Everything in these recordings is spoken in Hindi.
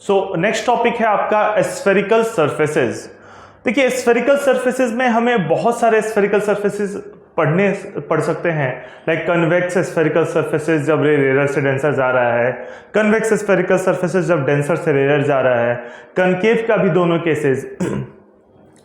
सो नेक्स्ट टॉपिक है आपका स्फेरिकल सरफेसेस। देखिए स्फेरिकल सरफेसेस में हमें बहुत सारे स्फेरिकल सरफेसेस पढ़ सकते हैं, लाइक कन्वेक्स स्फेरिकल सरफेसेस जब रेयर से डेंसर जा रहा है, कन्वेक्स स्फेरिकल सरफेसेस जब डेंसर से रेयर जा रहा है, कनकेव का भी दोनों केसेस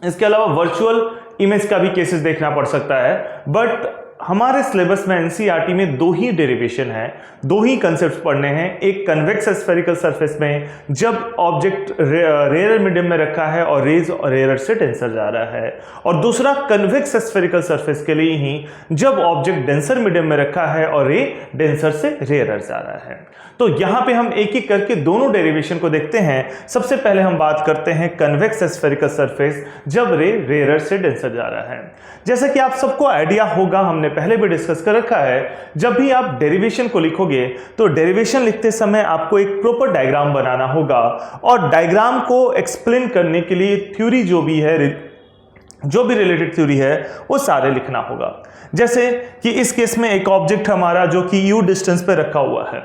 इसके अलावा वर्चुअल इमेज का भी केसेस देखना पड़ सकता है। बट हमारे सिलेबस में एनसीईआरटी में दो ही डेरिवेशन है, दो ही कंसेप्ट पढ़ने हैं। एक कन्वेक्स स्फेरिकल सरफेस में जब ऑब्जेक्ट रेयर मीडियम में रखा है और रेज रेयर से डेंसर जा रहा है, और दूसरा कन्वेक्स स्फेरिकल सरफेस के लिए ही जब ऑब्जेक्ट डेंसर मीडियम में रखा है और रे डेंसर से रेयर जा रहा है। तो यहां पे हम एक एक करके दोनों डेरिवेशन को देखते हैं। सबसे पहले हम बात करते हैं कन्वेक्स स्फेरिकल सरफेस जब रे रेयर से डेंसर जा रहा है। जैसा कि आप सबको आइडिया होगा, हमने पहले भी डिस्कस कर रखा है, जब भी आप डेरिवेशन को लिखोगे तो डेरिवेशन लिखते समय आपको एक प्रॉपर डायग्राम बनाना होगा, और डायग्राम को एक्सप्लेन करने के लिए थ्योरी जो भी रिलेटेड थ्योरी है वो सारे लिखना होगा। जैसे कि इस केस में एक ऑब्जेक्ट हमारा जो कि यू डिस्टेंस पे रखा हुआ है,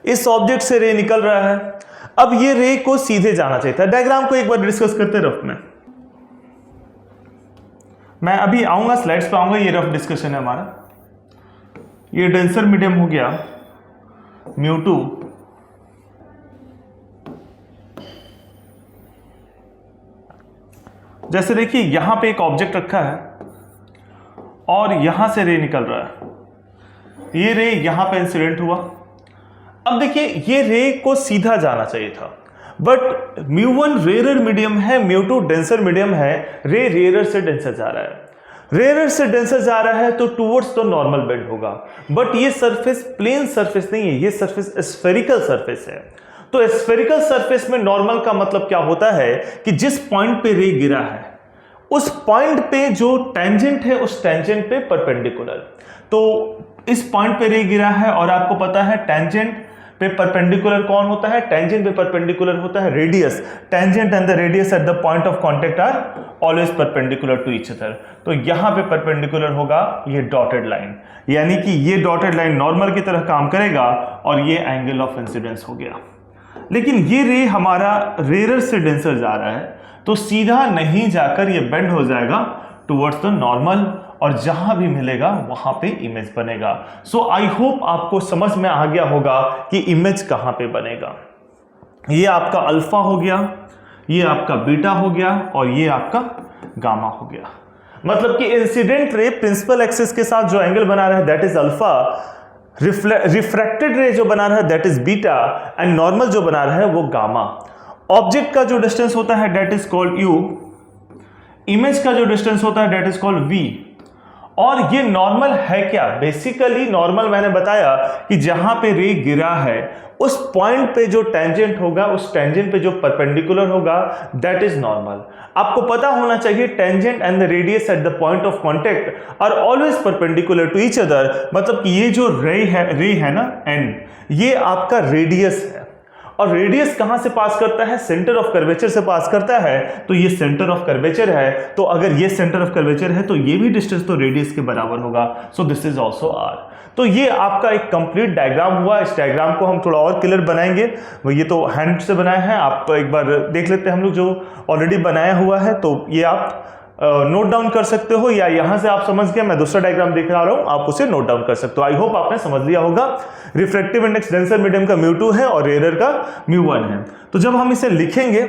इस ऑब्जेक्ट से रे निकल रहा है। अब ये रे को सीधे जाना चाहिए था। डायग्राम को एक बार डिस्कस करते रफ में, मैं अभी आऊंगा स्लाइड्स पे आऊंगा, ये रफ डिस्कशन है हमारा। ये डेंसर मीडियम हो गया μ2, जैसे देखिए यहां पे एक ऑब्जेक्ट रखा है और यहां से रे निकल रहा है, ये रे यहां पे इंसिडेंट हुआ। अब देखिए ये रे को सीधा जाना चाहिए था, बट μ1 रेयर मीडियम है, μ2 डेंसर मीडियम है, रे रेयर से डेंसर जा रहा है। रेयर से डेंसर जा रहा है तो टुवर्ड्स तो नॉर्मल बेंड होगा, बट ये सरफेस प्लेन सरफेस नहीं है, ये सरफेस स्फेरिकल सरफेस है। तो स्फेरिकल सरफेस में नॉर्मल का मतलब क्या होता है कि जिस पॉइंट पे रे गिरा है उस पॉइंट पे जो टेंजेंट है उस टेंजेंट पे परपेंडिकुलर। तो इस पॉइंट पे रे गिरा है और आपको पता है टेंजेंट पे परपेंडिकुलर कौन होता है, टेंजेंट पे परपेंडिकुलर होता है radius. Tangent and the radius at the point of contact are always perpendicular to each other. तो यहां पे परपेंडिकुलर होगा ये डॉटेड लाइन, यानी कि ये डॉटेड लाइन नॉर्मल की तरह काम करेगा और ये एंगल ऑफ इंसिडेंस हो गया। लेकिन ये रे हमारा रेयर से डेंसर जा रहा है तो सीधा नहीं जाकर ये बेंड हो जाएगा टुवर्ड्स द नॉर्मल, और जहां भी मिलेगा वहां पे इमेज बनेगा। सो आई होप आपको समझ में आ गया होगा कि इमेज कहां पे बनेगा। ये आपका अल्फा हो गया, ये आपका बीटा हो गया और ये आपका गामा हो गया। मतलब कि इंसिडेंट रे प्रिंसिपल एक्सिस के साथ जो एंगल बना रहा है दैट इज अल्फा, रिफ्रैक्टेड रे जो बना रहा है that is beta, and normal जो बना रहा है वो गामा। ऑब्जेक्ट का जो डिस्टेंस होता है that is called you, image का जो डिस्टेंस होता है दैट इज कॉल्ड वी। और ये नॉर्मल है क्या? बेसिकली नॉर्मल मैंने बताया कि जहां पे रे गिरा है उस पॉइंट पे जो टेंजेंट होगा, उस टेंजेंट पे जो परपेंडिकुलर होगा दैट इज नॉर्मल। आपको पता होना चाहिए tangent and the radius at the point of contact are always perpendicular to each other. मतलब कि ये जो रे है ना एन, ये आपका रेडियस है, और रेडियस कहां से पास करता है? सेंटर ऑफ कर्वेचर से पास करता है। तो ये सेंटर ऑफ कर्वेचर है, तो अगर ये सेंटर ऑफ कर्वेचर है तो ये भी डिस्टेंस तो रेडियस के बराबर होगा। So this is also R. तो ये आपका एक कंप्लीट डायग्राम हुआ। इस डायग्राम को हम थोड़ा और क्लियर बनाएंगे, ये तो हैंड से बनाया है, आप एक बार देख लेते हैं हम लोग जो ऑलरेडी बनाया हुआ है। तो ये आप नोट डाउन कर सकते हो, या यहां से आप समझ गए मैं दूसरा डायग्राम दिख रहा हूं, आप उसे नोट डाउन कर सकते हो। आई होप आपने समझ लिया होगा। रिफ्रैक्टिव इंडेक्स डेंसर मीडियम का μ2 है और रेयर का μ1 है। तो जब हम इसे लिखेंगे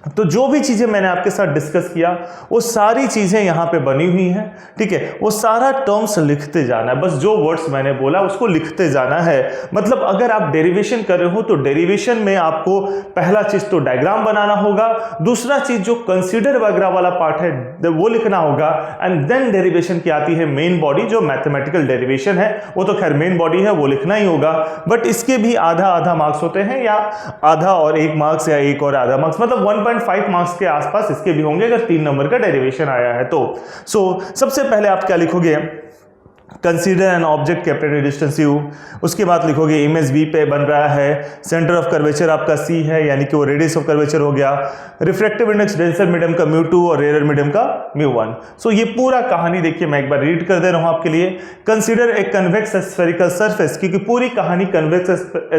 तो जो भी चीजें मैंने आपके साथ डिस्कस किया वो सारी चीजें यहां पे बनी हुई हैं, ठीक है। वो सारा टर्म्स लिखते जाना है, बस जो वर्ड्स मैंने बोला उसको लिखते जाना है। मतलब अगर आप डेरिवेशन कर रहे हो तो डेरिवेशन में आपको पहला चीज तो डायग्राम बनाना होगा, दूसरा चीज जो कंसीडर वगैरह वाला पार्ट है वो लिखना होगा, एंड देन डेरिवेशन की आती है मेन बॉडी जो मैथमेटिकल डेरिवेशन है। वो तो खैर मेन बॉडी है, वो लिखना ही होगा, बट इसके भी आधा आधा मार्क्स होते हैं, या आधा और 1 मार्क्स या 1 और आधा मार्क्स, मतलब 1.5 मार्क्स के आसपास इसके भी होंगे अगर 3 नंबर का डेरिवेशन आया है तो। सबसे पहले आप क्या लिखोगे? Consider an object kept at distance u। उसके बाद लिखोगे इमेज v पे बन रहा है, सेंटर ऑफ कर्वेचर आपका c है, यानी कि वो रेडियस ऑफ कर्वेचर हो गया, रिफ्रैक्टिव इंडेक्स डेंसर मीडियम का μ2 और रेयर मीडियम का μ1। सो ये पूरा कहानी देखिए मैं एक बार रीड कर दे रहा हूं आपके लिए। Consider a convex spherical surface, क्योंकि पूरी कहानी कन्वेक्स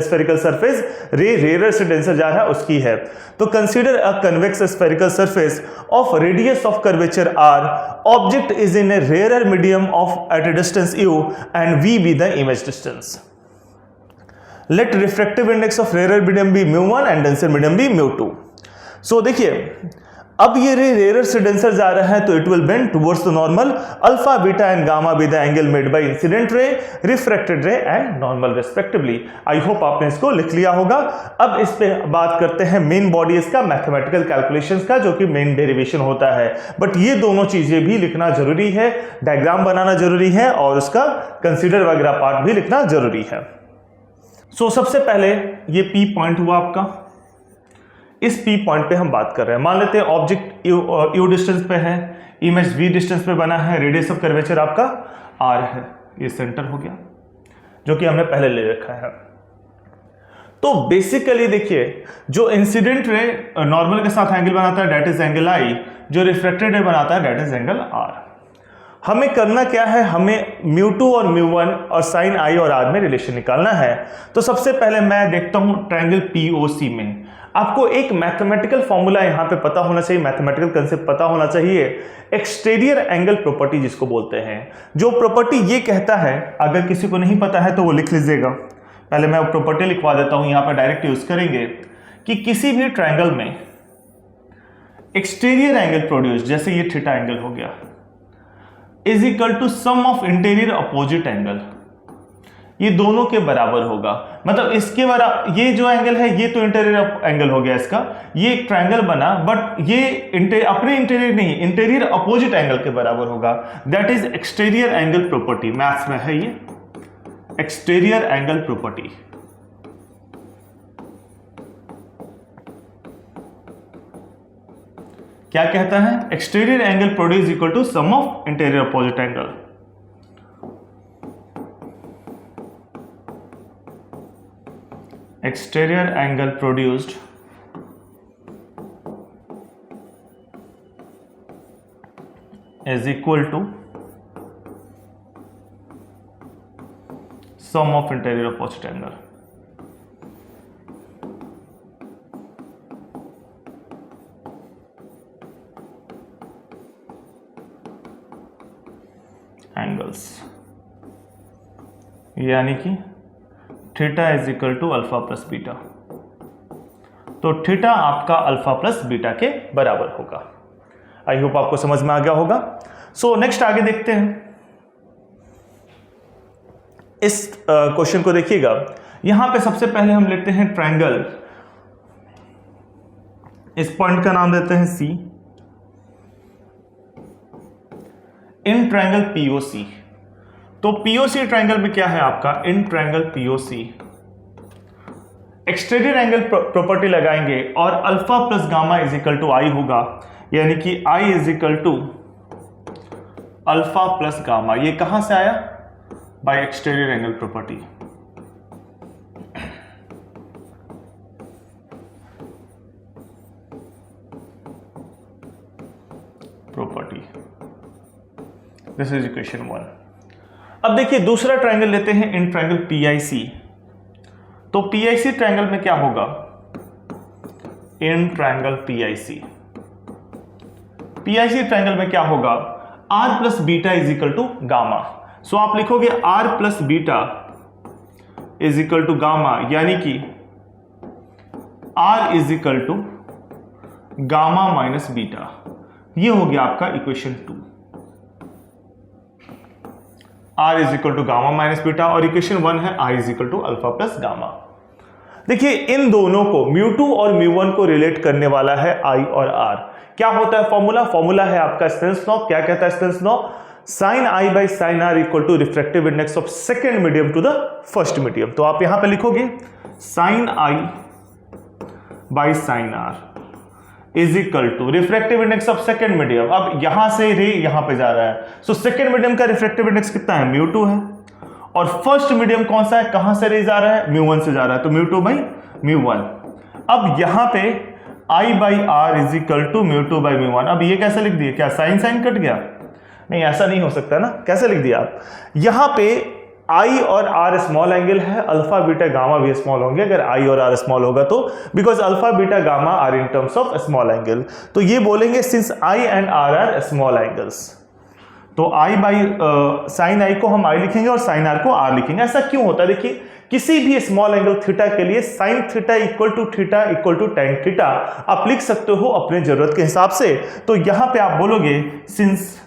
स्फेरिकल सरफेस रेयर से डेंसर जा रहा है उसकी है। तो consider a convex spherical surface of radius of curvature r, object is in a rarer medium of at a distance u and v be the image distance. Let refractive index of rarer medium be μ1 and denser medium be μ2. So देखिए अब ये रे रेयर से डेंसर जा रहा है तो it will bend towards the normal, alpha beta and gamma be the angle made by incident ray, refracted रे and normal respectively. I hope आपने इसको लिख लिया होगा। अब इस पे बात करते हैं मेन बॉडीज का, मैथमेटिकल कैलकुलेशंस का, जो कि मेन डेरिवेशन होता है। बट ये दोनों चीजें भी लिखना जरूरी है, डायग्राम बनाना जरूरी है और उसका कंसीडर वगैरह पार्ट भी लिखना जरूरी है। सो सबसे पहले ये पी पॉइंट हुआ आपका, इस P पॉइंट पे हम बात कर रहे हैं। मान लेते हैं ऑब्जेक्ट U डिस्टेंस पे है, इमेज V डिस्टेंस पे बना है, रेडियस ऑफ कर्वेचर आपका R है, ये सेंटर हो गया जो कि हमने पहले ले रखा है। तो बेसिकली देखिए जो इंसिडेंट रे नॉर्मल के साथ एंगल बनाता है दैट इज एंगल I, जो रिफ्लेक्टेड रे बनाता है दैट इज एंगल R। हमें करना क्या है, हमें μ2 और μ1 और साइन I और R में रिलेशन निकालना है। तो सबसे पहले मैं देखता हूं ट्रायंगल POC में आपको एक मैथमेटिकल फॉर्मूला यहां पे पता होना चाहिए, मैथमेटिकल कंसेप्ट पता होना चाहिए, एक्सटीरियर एंगल प्रॉपर्टी जिसको बोलते हैं। जो प्रॉपर्टी ये कहता है, अगर किसी को नहीं पता है तो वो लिख लीजिएगा। पहले मैं वो प्रॉपर्टी लिखवा देता हूं, यहां पर डायरेक्ट यूज करेंगे कि किसी भी ट्रायंगल में एक्सटीरियर एंगल प्रोड्यूस, जैसे ये थीटा एंगल हो गया, is equal to sum of interior opposite angle, ये दोनों के बराबर होगा। मतलब इसके बराबर ये जो एंगल है ये तो इंटीरियर एंगल हो गया इसका, ये एक ट्रायंगल बना बट ये अपने इंटीरियर नहीं, इंटीरियर अपोजिट एंगल के बराबर होगा। That is exterior angle property, maths में है ये एक्सटीरियर एंगल प्रॉपर्टी। क्या कहता है, exterior angle produce equal to sum of interior opposite angle. Exterior angle produced is equal to sum of interior opposite angle. Angles यानी कि theta is equal to alpha plus beta. तो थीटा आपका अल्फा प्लस बीटा के बराबर होगा। आई होप आपको समझ में आ गया होगा। सो नेक्स्ट आगे देखते हैं, इस क्वेश्चन को देखिएगा। यहां पे सबसे पहले हम लेते हैं ट्रायंगल, इस पॉइंट का नाम देते हैं C, इन ट्रायंगल POC। तो POC ट्रायंगल में क्या है आपका, in triangle POC exterior angle property लगाएंगे और alpha plus gamma is equal to I होगा, यानी कि I is equal to alpha plus gamma. ये कहां से आया, by exterior angle property. Property this is equation 1। अब देखिए दूसरा ट्रायंगल लेते हैं, इन ट्रायंगल PIC। तो PIC ट्रायंगल में क्या होगा, इन ट्रायंगल PIC ट्रायंगल में क्या होगा, R plus beta is equal to gamma. So आप लिखोगे R plus beta is equal to gamma, यानी कि R is equal to gamma minus beta. ये हो गया आपका equation 2। R is equal to gamma minus beta, और इक्वेशन 1 है I is equal to alpha plus gamma. देखिए इन दोनों को μ2 और μ1 को रिलेट करने वाला है I और R। क्या होता है फॉर्मूला, फॉर्मूला है आपका स्नेल्स लॉ। क्या कहता है Snell's law, sine I by sine R equal to refractive index of second medium to the first medium. तो आप यहां पे लिखोगे sine I by sine R is equal to refractive index of second medium. अब यहां से रे यहां पे जा रहा है, सो सेकेंड मीडियम का रिफ्रैक्टिव इंडेक्स कितना है, μ2 है। और फर्स्ट मीडियम कौन सा है, कहां से रे जा रहा है, μ1 से जा रहा है, तो μ2 बाई μ1। अब यहां पे I by R is equal to μ2 by μ1। अब ये कैसे लिख दिए, क्या साइन साइन कट गया, नहीं ऐसा नहीं हो सकता ना, कैसे लिख दिया आप, यहां पे I और R स्मॉल एंगल है, अल्फा बीटा गामा भी स्मॉल होंगे अगर I और R स्मॉल होगा तो, because alpha beta gamma are in terms of small angle. तो ये बोलेंगे since I and R are small angles, तो I बाई साइन I को हम I लिखेंगे और साइन R को R लिखेंगे। ऐसा क्यों होता है, देखिए किसी भी स्मॉल एंगल थीटा के लिए sine theta equal to theta equal to tan theta आप लिख सकते हो अपने जरूरत के हिसाब से। तो यहां पे आप बोलोगे since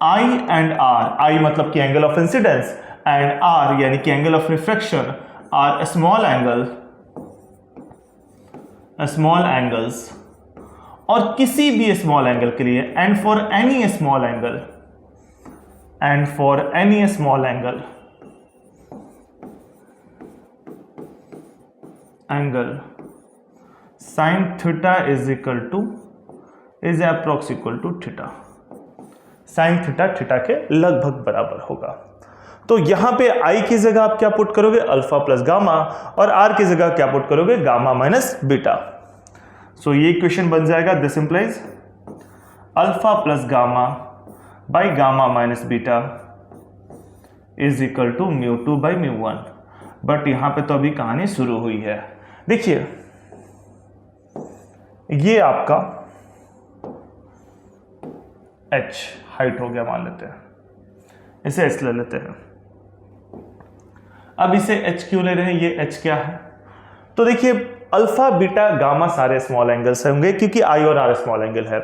I and R, I मतलब कि angle of incidence and R यानी कि angle of refraction are small angles, और किसी भी स्मॉल एंगल के लिए and for any small angle sine theta is approx equal to theta, sine theta theta के लगभग बराबर होगा। तो यहां पे I की जगह आप क्या पुट करोगे, अल्फा प्लस गामा, और R की जगह क्या पुट करोगे, गामा माइनस बीटा। सो ये इक्वेशन बन जाएगा, this implies alpha plus gamma by gamma minus beta is equal to μ2 by μ1। But यहां पे तो अभी कहानी शुरू हुई है। देखिए ये आपका h हाइट हो गया, मान लेते हैं इसे h ले लेते हैं। अब इसे h क्यों ले रहे हैं, ये h क्या है, तो देखिए अल्फा बीटा गामा सारे स्मॉल एंगल्स होंगे क्योंकि I और R स्मॉल एंगल है,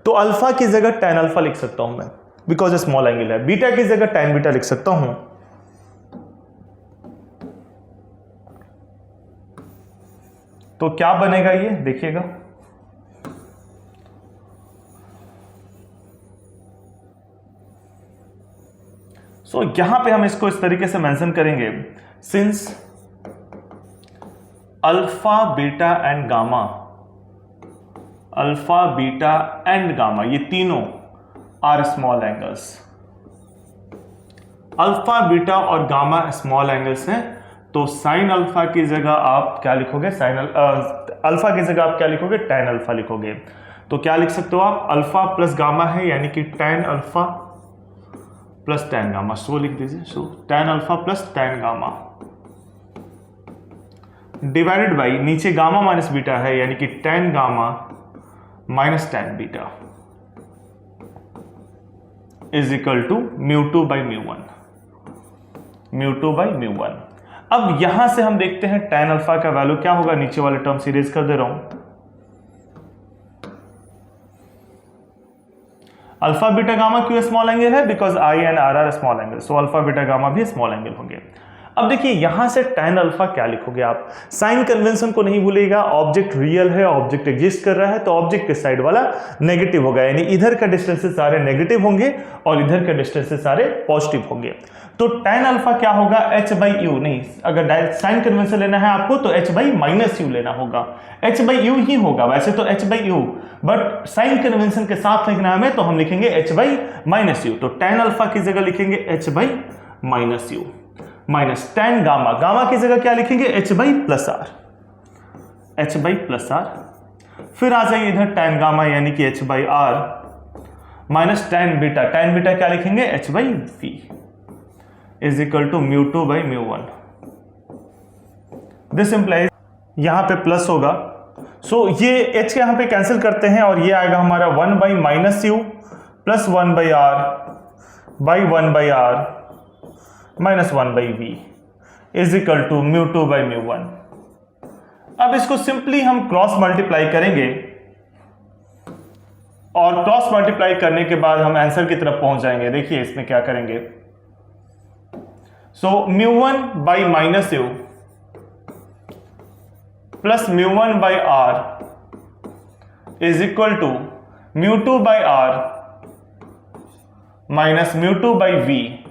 तो अल्फा की जगह tan अल्फा लिख सकता हूं मैं बिकॉज स्मॉल एंगल है, बीटा की जगह tan बीटा लिख सकता हूं। तो क्या बनेगा ये देखिएगा, सो यहां पे हम इसको इस तरीके से मेंशन करेंगे, since alpha beta and gamma ये तीनों are small angles, alpha beta और गामा स्मॉल एंगल्स हैं, तो साइन अल्फा की जगह आप क्या लिखोगे, अल्फा की जगह आप क्या लिखोगे, tan अल्फा लिखोगे। तो क्या लिख सकते हो आप, अल्फा प्लस गामा है यानी कि tan alpha plus tan gamma, so लिख दीजिए, so tan alpha plus tan gamma divided by नीचे गामा माइनस बीटा है यानी कि tan gamma minus tan beta is equal to μ2 by μ1। अब यहां से हम देखते हैं tan अल्फा का वैल्यू क्या होगा, नीचे वाले टर्म सीरीज कर दे रहा हूं, अल्फा बीटा गामा क्यों स्मॉल एंगल है, because I and R are small angle, so alpha beta gamma भी स्मॉल एंगल होंगे। अब देखिए यहां से tan अल्फा क्या लिखोगे आप, साइन कन्वेंशन को नहीं भूलेगा, ऑब्जेक्ट रियल है, ऑब्जेक्ट एग्जिस्ट कर रहा है, तो ऑब्जेक्ट के साइड वाला नेगेटिव होगा, यानी इधर का डिस्टेंसेस सारे नेगेटिव होंगे और इधर के डिस्टेंसेस सारे पॉजिटिव होंगे। तो tan अल्फा क्या होगा, h बाई यू, नहीं अगर डायरेक्ट साइन कन्वेंशन लेना है आपको तो h बाई माइनस यू लेना होगा, h बाई यू ही होगा वैसे तो h by u, but sign convention के साथ लिखना हमें तो हम लिखेंगे h बाई माइनस यू। तो tan अल्फा की जगह लिखेंगे h by minus u minus tan gamma, gamma की जगह क्या लिखेंगे, h by plus R, h by plus R. फिर आ जाइए इधर tan गामा यानी कि h by R minus tan beta क्या लिखेंगे, h by v is equal to μ2 by μ1। This implies यहां पे प्लस होगा, सो ये h यहां पे कैंसिल करते हैं और ये आएगा हमारा 1 by minus u plus 1 by R by 1 by R minus 1 by v is equal to μ2 by μ1। अब इसको सिंपली हम क्रॉस मल्टीप्लाई करेंगे और क्रॉस मल्टीप्लाई करने के बाद हम आंसर की तरफ पहुंच जाएंगे। देखिए इसमें क्या करेंगे, so μ1 by minus u plus μ1 by R is equal to μ2 by R minus μ2 by v.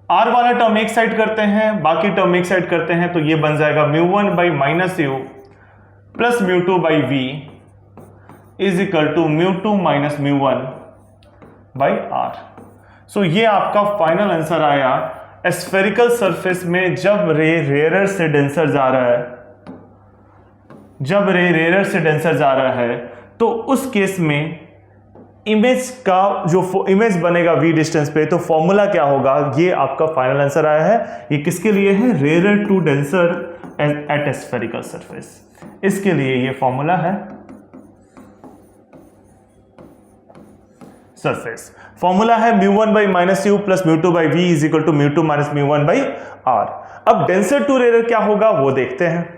R वाला टर्म एक साइड करते हैं, बाकी टर्म एक साइड करते हैं, तो ये बन जाएगा μ1 by minus u plus mu two by v is equal to mu two minus mu one by R. So ये आपका फाइनल आंसर आया। स्फेरिकल सरफेस में जब रे रेयर से डेंसर जा रहा है, जब रे रेयर से डेंसर जा रहा है, तो उस केस में इमेज का जो इमेज बनेगा v डिस्टेंस पे, तो फॉर्मूला क्या होगा, ये आपका फाइनल आंसर आया है। ये किसके लिए है? Rarer to denser at spherical surface, इसके लिए ये फॉर्मूला है। सरफेस फॉर्मूला है mu one by minus u plus mu two by v is equal to mu two minus mu one by R. अब डेंसर टू रेयर क्या होगा वो देखते हैं।